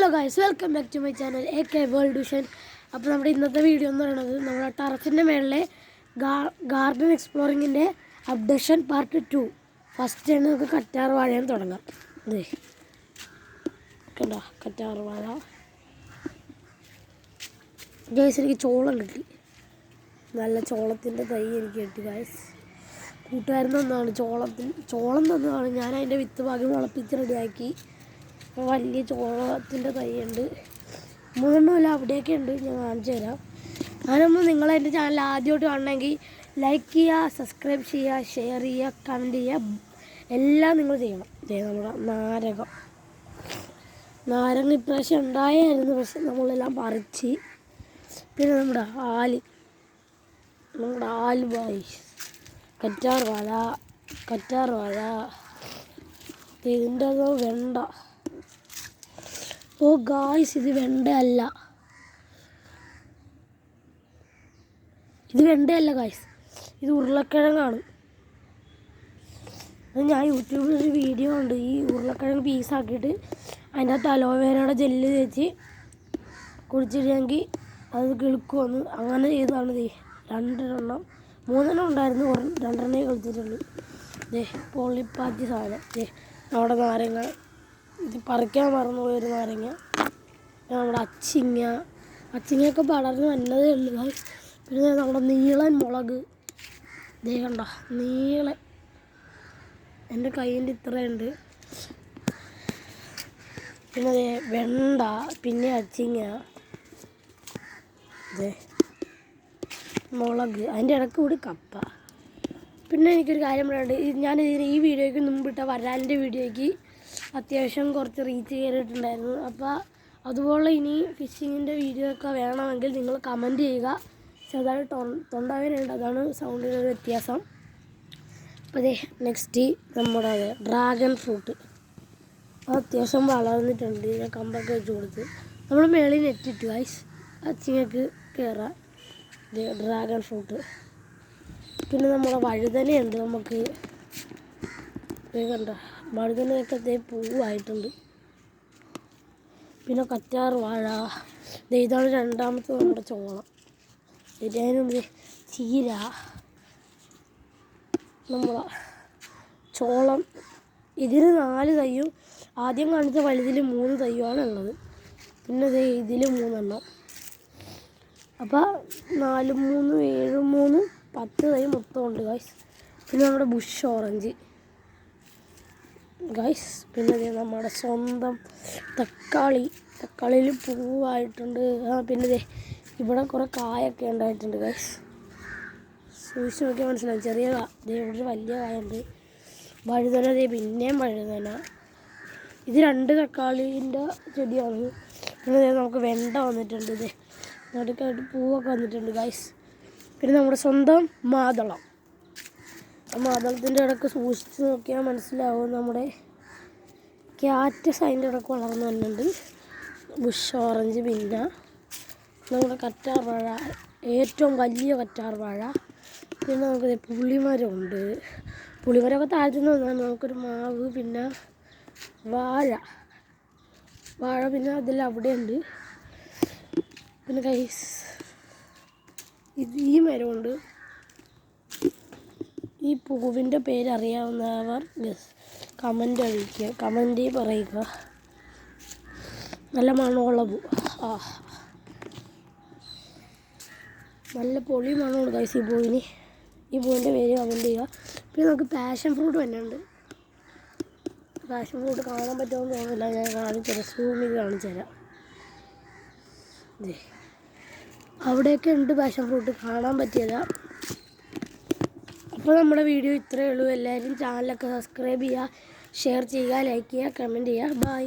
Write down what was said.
Hello guys, welcome back to my channel AK world vision. അപ്പോൾ നമ്മുടെ ഇന്നത്തെ video എന്ന് പറയുന്നത് നമ്മുടെ ടെറസിൻ്റെ മേളിലെ ഗാർഡൻ എക്സ്പ്ലോറിങ്ങിൻ്റെ അപ്ഡേഷൻ പാർട്ട് 2. ഫസ്റ്റ് ആണ് നമുക്ക് കറ്റാർ വാഴയും തുടങ്ങാം. ഇതേ കണ്ടോ, കറ്റാർ വാഴ. ഗൈസ്, എനിക്ക് ചോളം കിട്ടി, നല്ല ചോളത്തിൻ്റെ തൈ എനിക്ക് കിട്ടി ഗൈസ്. കൂട്ടുകാരൻ തന്നതാണ് ചോളം തന്നതാണ്. ഞാൻ അതിൻ്റെ വിത്ത് ഭാഗം മുളപ്പിച്ച് റെഡിയാക്കി. വലിയ ചോളത്തിൻ്റെ തൈയുണ്ട്, 3 അവിടെയൊക്കെ ഉണ്ട്. ഞാൻ കാണിച്ചു തരാം. ഞാനൊന്നും നിങ്ങളെൻ്റെ ചാനൽ ആദ്യമായിട്ട് കാണണമെങ്കിൽ ലൈക്ക് ചെയ്യുക, സബ്സ്ക്രൈബ് ചെയ്യുക, ഷെയർ ചെയ്യുക, കമൻറ്റ് ചെയ്യുക, എല്ലാം നിങ്ങൾ ചെയ്യണം. നമ്മുടെ നാരങ്ങ ഇപ്രാവശ്യം ഉണ്ടായായിരുന്നു, പക്ഷെ നമ്മളെല്ലാം പറിച്ച്. പിന്നെ നമ്മുടെ ആല് ബായ്, കറ്റാർ വാഴ. ഇതിൻ്റെ വെണ്ട. ഓ ഗായ്സ്, ഇത് വെണ്ടയല്ല ഗായ്സ്, ഇത് ഉരുളക്കിഴങ്ങാണ്. അത് ഞാൻ യൂട്യൂബിൽ ഒരു വീഡിയോ ഉണ്ട്. ഈ ഉരുളക്കിഴങ്ങ് പീസാക്കിയിട്ട് അതിൻ്റെ അകത്ത് അലോവേരയുടെ ജെല്ല് തേച്ച് കുടിച്ചിട്ടെങ്കിൽ അത് കിളുക്കുമെന്ന് അങ്ങനെ ചെയ്തതാണ്. 3 ഉണ്ടായിരുന്നു, 2 കളിച്ചിട്ടുള്ളൂ. പൊള്ളിപ്പാറ്റി സാധനം. നമ്മുടെ നാരങ്ങ, ഇത് പറിക്കാൻ മറന്നുപോയൊരു നാരങ്ങ. നമ്മുടെ അച്ചിങ്ങയൊക്കെ പടർന്ന് വന്നതേ ഉള്ളൂ. പിന്നെ നമ്മുടെ നീളൻ മുളക്, കണ്ടോ, നീളൻ എൻ്റെ കയ്യിൻ്റെ ഇത്രയുണ്ട്. പിന്നെ വെണ്ട, പിന്നെ അച്ചിങ്ങ, മുളക്, അതിൻ്റെ ഇടയ്ക്ക് കൂടി കപ്പ. പിന്നെ എനിക്കൊരു കാര്യം പറയാനുണ്ട്. ഞാൻ ഈ വീഡിയോയ്ക്ക് മുമ്പിട്ട വരാലിൻ്റെ വീഡിയോയ്ക്ക് അത്യാവശ്യം കുറച്ച് റീച്ച് കയറിയിട്ടുണ്ടായിരുന്നു. അപ്പോൾ അതുപോലെ ഇനി ഫിഷിങ്ങിൻ്റെ വീഡിയോ ഒക്കെ വേണമെങ്കിൽ നിങ്ങൾ കമൻറ്റ് ചെയ്യുക. ചെറുതായിട്ട് തൊണ്ടവേദനയുണ്ട്, അതാണ് സൗണ്ടിനൊരു വ്യത്യാസം. അപ്പോൾ നെക്സ്റ്റ് നമ്മുടെ ഡ്രാഗൺ ഫ്രൂട്ട്. അത് അത്യാവശ്യം വളർന്നിട്ടുണ്ട്. ഞാൻ കമ്പൊക്കെ വെച്ച് കൊടുത്ത് നമ്മൾ മേളിൽ നെറ്റിട്ട് ഗൈസ്, അച്ചിങ്ങക്ക് കയറാം. Dragon fruit. പിന്നെ നമ്മുടെ വഴുതനയുണ്ട്. നമുക്ക് കണ്ടോ, വഴുതനയൊക്കെ പൂവായിട്ടുണ്ട്. പിന്നെ കറ്റാർ വാഴ. ഇതാണ് രണ്ടാമത്തെ നമ്മുടെ ചോളം. ഇതിനും ചീര. നമ്മളെ ചോളം, ഇതിന് 4 തയ്യും. ആദ്യം കാണിച്ച വലുതിൽ 3 തയ്യുമാണ് ഉള്ളത്. പിന്നെ ഇതിൽ 3 എണ്ണം. അപ്പോൾ 4, 3, 7, 3, 10 തൈ മൊത്തമുണ്ട് ഗൈസ്. പിന്നെ നമ്മുടെ ബുഷ് ഓറഞ്ച് ഗൈസ്. പിന്നെ നമ്മുടെ സ്വന്തം തക്കാളിയിൽ പൂവായിട്ടുണ്ട്. പിന്നെ ഇവിടെ കുറേ കായൊക്കെ ഉണ്ടായിട്ടുണ്ട് ഗൈസ്. സൂക്ഷിച്ച് നോക്കിയാൽ മനസ്സിലാവും. ചെറിയ ഇവിടെ വലിയ കായുണ്ട്. വഴുതന, പിന്നെയും വഴുതന. ഇത് 2 തക്കാളീൻ്റെ ചെടിയാണ്. പിന്നെ നമുക്ക് വെണ്ട വന്നിട്ടുണ്ട്. നടുക്കായിട്ട് പൂവൊക്കെ വന്നിട്ടുണ്ട് ഗൈസ്. പിന്നെ നമ്മുടെ സ്വന്തം മാതളത്തിൻ്റെ ഇടയ്ക്ക് സൂക്ഷിച്ച് നോക്കിയാൽ മനസ്സിലാവും. നമ്മുടെ ക്യാറ്റസ് അതിൻ്റെ ഇടയ്ക്ക് വളർന്നു വന്നിട്ടുണ്ട്. Bush orange. പിന്നെ നമ്മുടെ കറ്റാർ വാഴ, ഏറ്റവും വലിയ കറ്റാർ വാഴ. പിന്നെ നമുക്ക് പുളിമരമുണ്ട്. പുളിമരമൊക്കെ താഴ്ത്തുന്ന വന്നാൽ നമുക്കൊരു മാവ്. പിന്നെ വാഴ, പിന്നെ അതിൽ അവിടെയുണ്ട്. പിന്നെ ഗൈസ്, ഈ മരമുണ്ട്. ഈ പൂവിൻ്റെ പേരറിയാവുന്നവർ കമൻറ്റ് പറയുക. നല്ല മണമുള്ള പൂ, നല്ല പൊളി മണമുണ്ട് ഗൈസ് ഈ പൂവിന്. ഈ പൂവിൻ്റെ പേര് കമൻറ്റ് ചെയ്യുക. പിന്നെ നമുക്ക് പാഷൻ ഫ്രൂട്ട് തന്നെയുണ്ട്. പാഷൻ ഫ്രൂട്ട് കാണാൻ പറ്റുമെന്ന് തോന്നുന്നില്ല, ഞാൻ കാണിച്ചുതരാം. സൂമിൽ കാണിച്ചുതരാം. അവിടെയൊക്കെ ഉണ്ട് പാഷൻ ഫ്രൂട്ട്, കാണാൻ പറ്റിയതാ. അപ്പോൾ നമ്മുടെ വീഡിയോ ഇത്രയേ ഉള്ളൂ. എല്ലാവരും ചാനലൊക്കെ സബ്സ്ക്രൈബ് ചെയ്യുക, ഷെയർ ചെയ്യുക, ലൈക്ക് ചെയ്യുക, കമൻറ്റ് ചെയ്യുക. ബൈ.